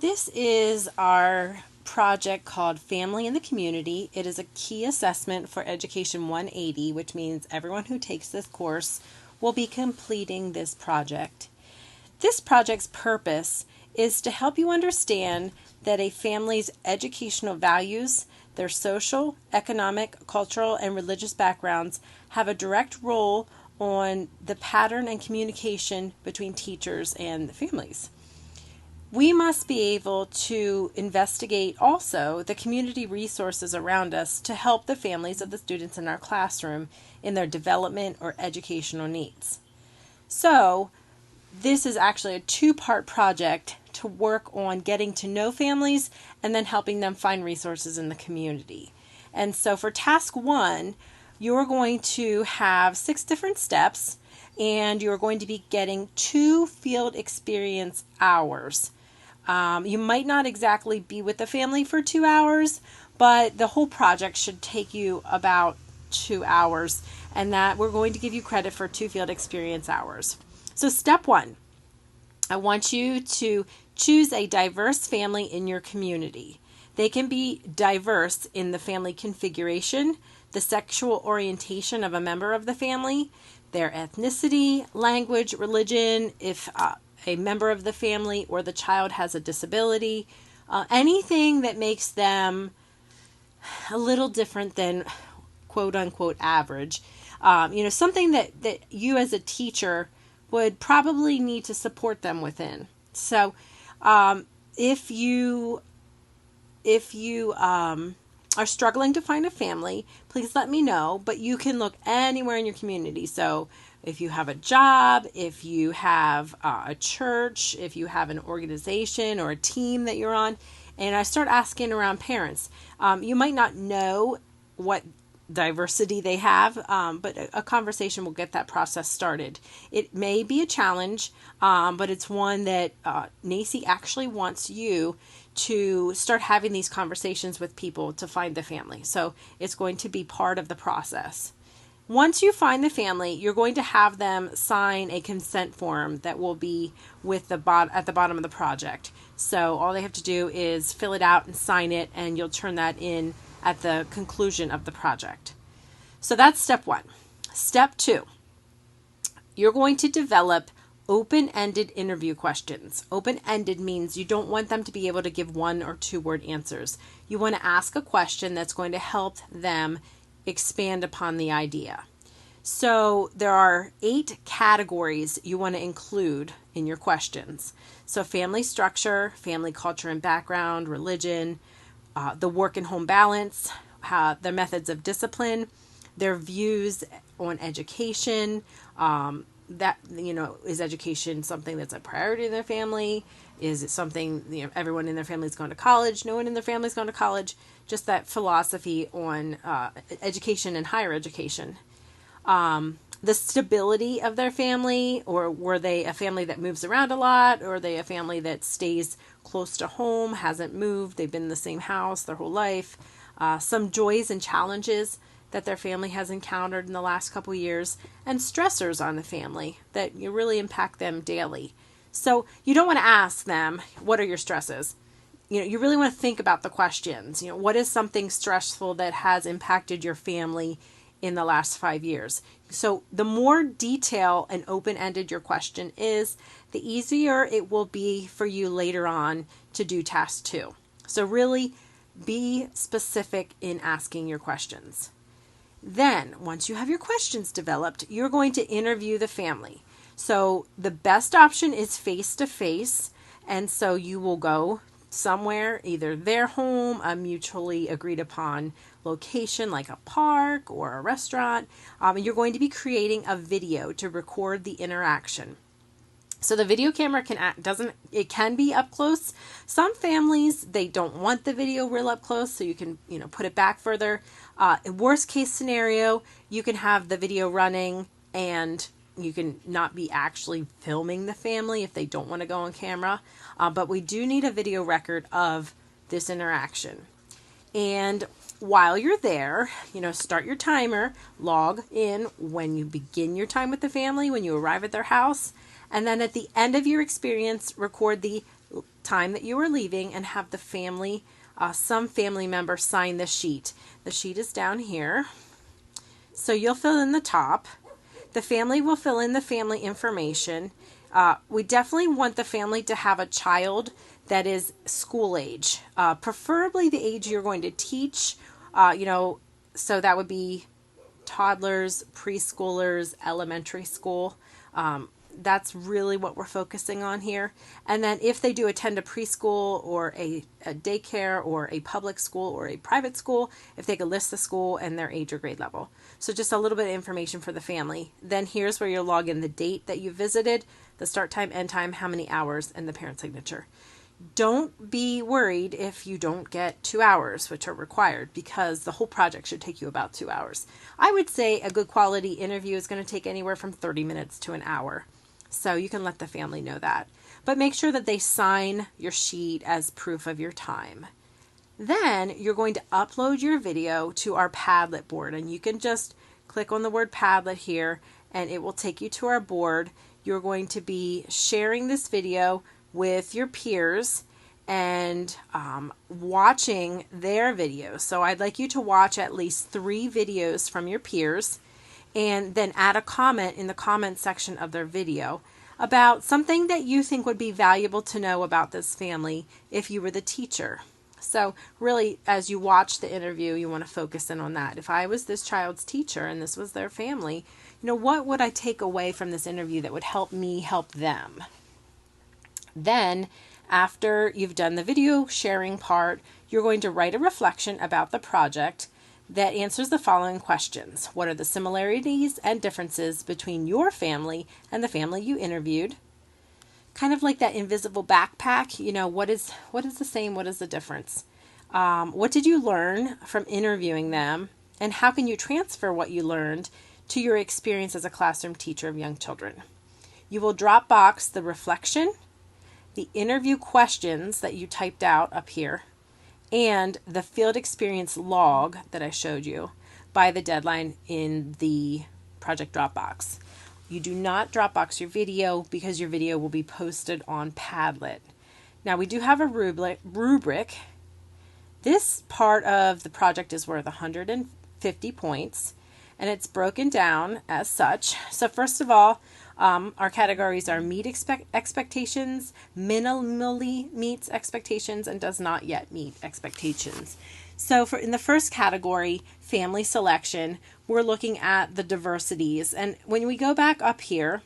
This is our project called Family in the Community. It is a key assessment for Education 180, which means everyone who takes this course will be completing this project. This project's purpose is to help you understand that a family's educational values, their social, economic, cultural, and religious backgrounds have a direct role on the pattern and communication between teachers and the families. We must be able to investigate also the community resources around us to help the families of the students in our classroom in their development or educational needs. So, this is actually a two-part project to work on getting to know families and then helping them find resources in the community. And so for task 1, you're going to have 6 different steps, and you're going to be getting 2 field experience hours. You might not exactly be with the family for 2 hours, but the whole project should take you about 2 hours, and that we're going to give you credit for 2 field experience hours. So step 1, I want you to choose a diverse family in your community. They can be diverse in the family configuration, the sexual orientation of a member of the family, their ethnicity, language, religion, if a member of the family or the child has a disability, anything that makes them a little different than quote unquote average. Something that you as a teacher would probably need to support them within. So if you are struggling to find a family, please let me know, but you can look anywhere in your community. So if you have a job, if you have a church, if you have an organization or a team that you're on, and I start asking around parents, you might not know what diversity they have, but a conversation will get that process started. It may be a challenge, but it's one that NACCE actually wants you to start having these conversations with people to find the family. So it's going to be part of the process. Once you find the family, you're going to have them sign a consent form that will be with at the bottom of the project. So all they have to do is fill it out and sign it, and you'll turn that in at the conclusion of the project. So that's step 1. Step 2, you're going to develop open-ended interview questions. Open-ended means you don't want them to be able to give 1 or 2 word answers. You want to ask a question that's going to help them expand upon the idea. So there are 8 categories you want to include in your questions. So family structure, family culture and background, religion, the work and home balance, the methods of discipline, their views on education, is education something that's a priority in their family? Is it something, everyone in their family is going to college, no one in their family is going to college? Just that philosophy on education and higher education. The stability of their family, or were they a family that moves around a lot, or are they a family that stays close to home, hasn't moved, they've been in the same house their whole life. Some joys and challenges that their family has encountered in the last couple years, and stressors on the family that really impact them daily. So you don't want to ask them, what are your stresses? You really want to think about the questions. What is something stressful that has impacted your family in the last 5 years? So the more detail and open-ended your question is, the easier it will be for you later on to do task 2. So really be specific in asking your questions. Then, once you have your questions developed, you're going to interview the family. So the best option is face-to-face, and so you will go somewhere, either their home, a mutually agreed upon location like a park or a restaurant. And you're going to be creating a video to record the interaction. So the video camera can be up close. Some families, they don't want the video real up close, so you can, put it back further. Worst case scenario, you can have the video running and you can not be actually filming the family if they don't want to go on camera. But we do need a video record of this interaction. And while you're there, start your timer, log in when you begin your time with the family, when you arrive at their house. And then at the end of your experience, record the time that you are leaving and have the family, some family member sign the sheet. The sheet is down here. So you'll fill in the top. The family will fill in the family information. We definitely want the family to have a child that is school age, preferably the age you're going to teach, so that would be toddlers, preschoolers, elementary school. That's really what we're focusing on here. And then if they do attend a preschool or a daycare or a public school or a private school, if they could list the school and their age or grade level. So just a little bit of information for the family. Then here's where you'll log in the date that you visited, the start time, end time, how many hours, and the parent signature. Don't be worried if you don't get 2 hours, which are required, because the whole project should take you about 2 hours. I would say a good quality interview is going to take anywhere from 30 minutes to an hour. So you can let the family know that. But make sure that they sign your sheet as proof of your time. Then you're going to upload your video to our Padlet board. And you can just click on the word Padlet here and it will take you to our board. You're going to be sharing this video with your peers and watching their videos. So I'd like you to watch at least 3 videos from your peers and then add a comment in the comment section of their video about something that you think would be valuable to know about this family if you were the teacher. So really, as you watch the interview, you want to focus in on that. If I was this child's teacher and this was their family, what would I take away from this interview that would help me help them? Then, after you've done the video sharing part, you're going to write a reflection about the project that answers the following questions. What are the similarities and differences between your family and the family you interviewed? Kind of like that invisible backpack, what is the same, what is the difference? What did you learn from interviewing them? And how can you transfer what you learned to your experience as a classroom teacher of young children? You will Dropbox the reflection, the interview questions that you typed out up here, and the field experience log that I showed you by the deadline in the project Dropbox. You do not Dropbox your video because your video will be posted on Padlet. Now we do have a rubric. This part of the project is worth 150 points and it's broken down as such. So first of all, our categories are meet expectations, minimally meets expectations, and does not yet meet expectations. So in the first category, family selection, we're looking at the diversities. And when we go back up here,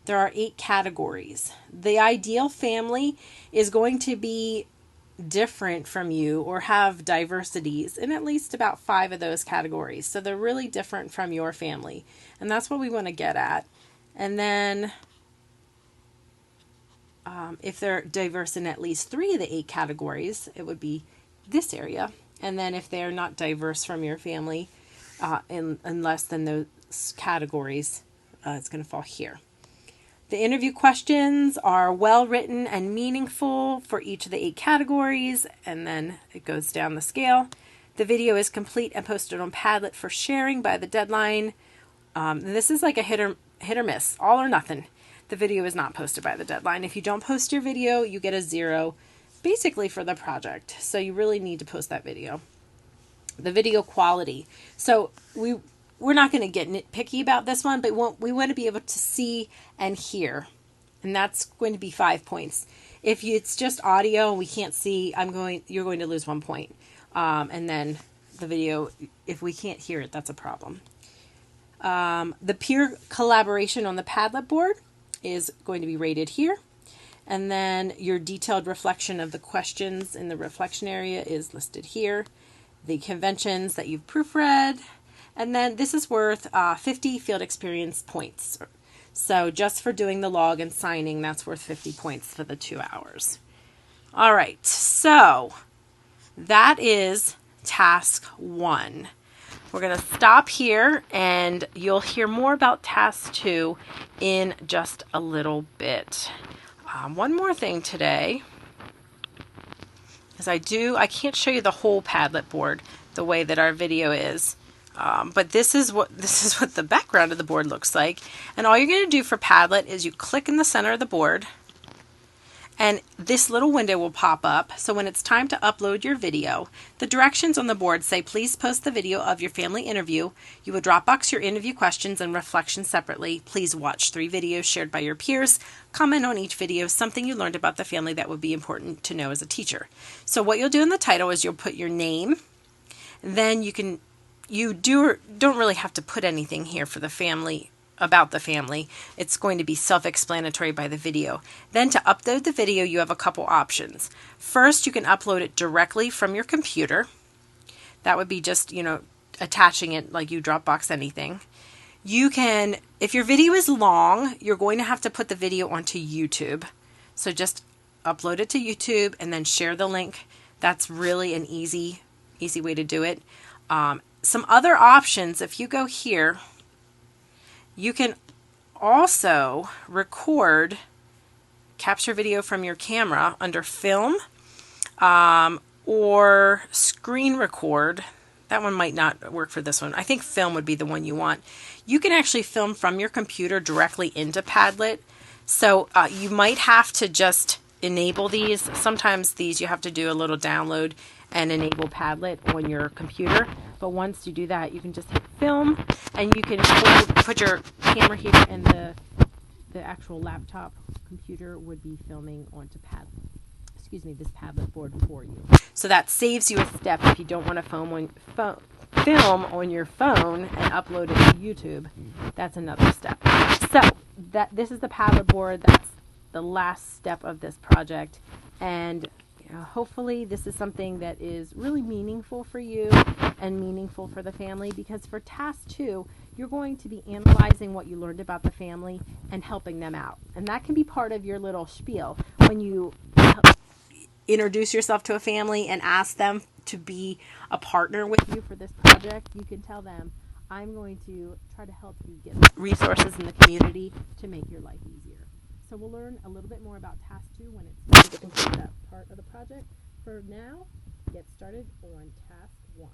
there are 8 categories. The ideal family is going to be different from you or have diversities in at least about 5 of those categories. So they're really different from your family. And that's what we want to get at. And then if they're diverse in at least 3 of the 8 categories, it would be this area. And then if they're not diverse from your family in less than those categories, it's going to fall here. The interview questions are well written and meaningful for each of the 8 categories, and then it goes down the scale. The video is complete and posted on Padlet for sharing by the deadline. This is like a hit or miss, all or nothing. The video is not posted by the deadline. If you don't post your video, you get a 0, basically for the project. So you really need to post that video. The video quality. So we're not going to get nitpicky about this one, but we want to be able to see and hear. And that's going to be 5 points. If it's just audio and we can't see, you're going to lose 1 point. And then the video, if we can't hear it, that's a problem. The peer collaboration on the Padlet board is going to be rated here. And then your detailed reflection of the questions in the reflection area is listed here. The conventions that you've proofread. And then this is worth 50 field experience points. So just for doing the log and signing, that's worth 50 points for the 2 hours. All right, so that is task 1. We're going to stop here and you'll hear more about task 2 in just a little bit. One more thing today is I can't show you the whole Padlet board the way that our video is. But this is what the background of the board looks like. And all you're going to do for Padlet is you click in the center of the board And this little window will pop up. So when it's time to upload your video, the directions on the board say, please post the video of your family interview. You will Dropbox your interview questions and reflections separately. Please watch 3 videos shared by your peers. Comment on each video something you learned about the family that would be important to know as a teacher. So what you'll do in the title is you'll put your name. Then you don't really have to put anything here for the family, about the family. It's going to be self-explanatory by the video. Then to upload the video, you have a couple options. First, you can upload it directly from your computer. That would be just, attaching it like you Dropbox anything. You can, if your video is long, you're going to have to put the video onto YouTube. So just upload it to YouTube and then share the link. That's really an easy way to do it. Some other options, if you go here, you can also capture video from your camera under film, or screen record. That one might not work for this one. I think film would be the one you want. You can actually film from your computer directly into Padlet. So you might have to just enable these. Sometimes these you have to do a little download and enable Padlet on your computer. But once you do that, you can just hit film, and you can put your camera here, and the actual laptop computer would be filming onto this Padlet board for you. So that saves you a step if you don't want to film on your phone and upload it to YouTube. That's another step. So this is the Padlet board. That's the last step of this project, and hopefully this is something that is really meaningful for you and meaningful for the family, because for task 2, you're going to be analyzing what you learned about the family and helping them out. And that can be part of your little spiel. When you introduce yourself to a family and ask them to be a partner with you for this project, you can tell them, I'm going to try to help you get resources in the community to make your life easier. So we'll learn a little bit more about task 2 when it's time to complete that part of the project. For now, get started on task 1.